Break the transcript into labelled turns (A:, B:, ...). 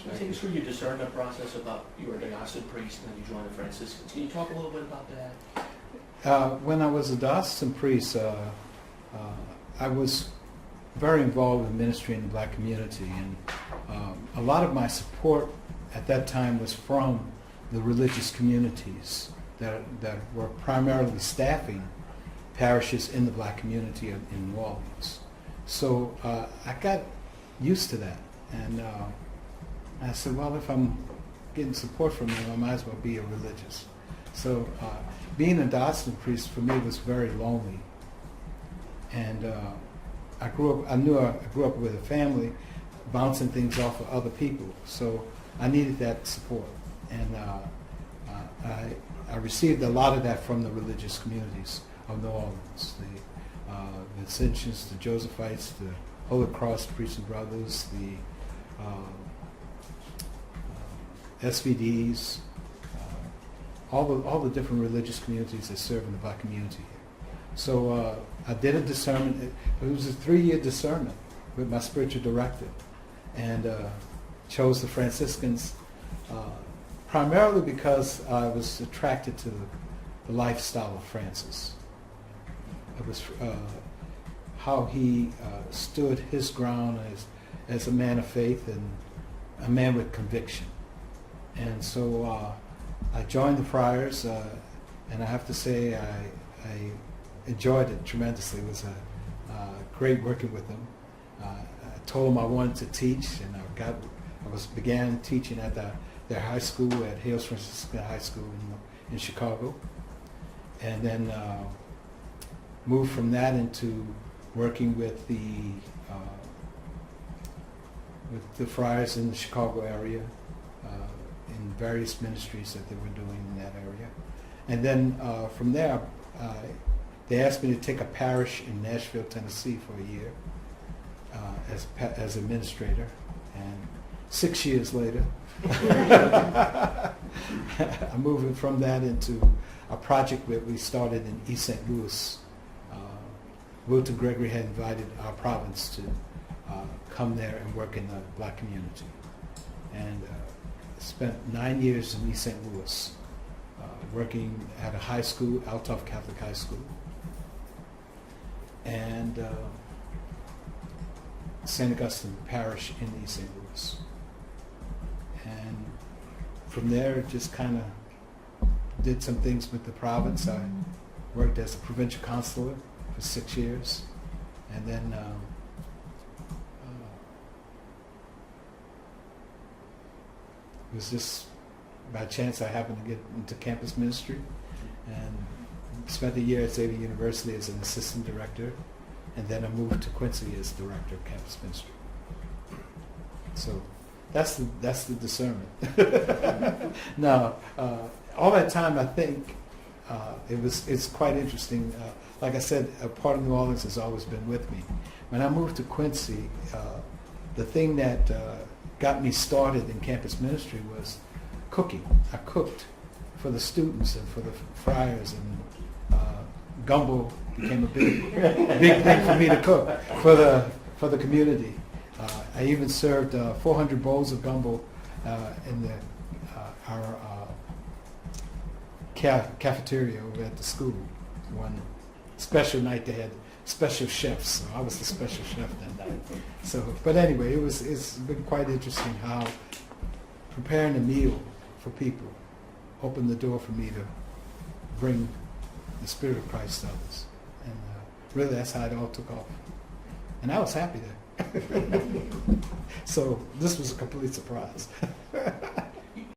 A: Can you take us through your discernment process about you were a diocesan priest and then you joined the Franciscans? Can you talk a little bit about that?
B: When I was a diocesan priest, I was very involved in ministry in the black community, and a lot of my support at that time was from the religious communities that were primarily staffing parishes in the black community in New Orleans. So I got used to that, and I said, well, if I'm getting support from them, I might as well be a religious. So being a diocesan priest for me was very lonely, and I grew up with a family bouncing things off of other people, so I needed that support, and I received a lot of that from the religious communities of New Orleans, the Vincentians, the Josephites, the Holy Cross Priests and Brothers, the SVDs, all the different religious communities that serve in the black community here. So I did a discernment. It was a 3-year discernment with my spiritual director, and chose the Franciscans primarily because I was attracted to the lifestyle of Francis. It was how he stood his ground as a man of faith and a man with conviction. And so I joined the Friars, and I have to say I enjoyed it tremendously. It was great working with them. I told them I wanted to teach, and began teaching at their high school at Hales Franciscan High School in Chicago, and then moved from that into working with the Friars in the Chicago area in various ministries that they were doing in that area, and then from there they asked me to take a parish in Nashville, Tennessee for a year as administrator, and 6 years later I'm moving from that into a project that we started in East St. Louis. Wilton Gregory had invited our province to come there and work in the black community, and spent 9 years in East St. Louis working at a high school, Althoff Catholic High School, and St. Augustine Parish in East St. Louis. And from there, just kind of did some things with the province. I worked as a provincial consular for 6 years, and then it was just by chance I happened to get into campus ministry, and spent a year at Xavier University as an assistant director, and then I moved to Quincy as director of campus ministry. So that's the discernment. Now, all that time, I think it's quite interesting. Like I said, a part of New Orleans has always been with me. When I moved to Quincy, the thing that got me started in campus ministry was cooking. I cooked for the students and for the friars, and gumbo became a big thing for me to cook for the community. I even served 400 bowls of gumbo in our cafeteria over at the school. One special night they had special chefs, so I was the special chef that night. So, but anyway, it's been quite interesting how preparing a meal for people opened the door for me to bring the Spirit of Christ to others. And really that's how it all took off. And I was happy there. So this was a complete surprise.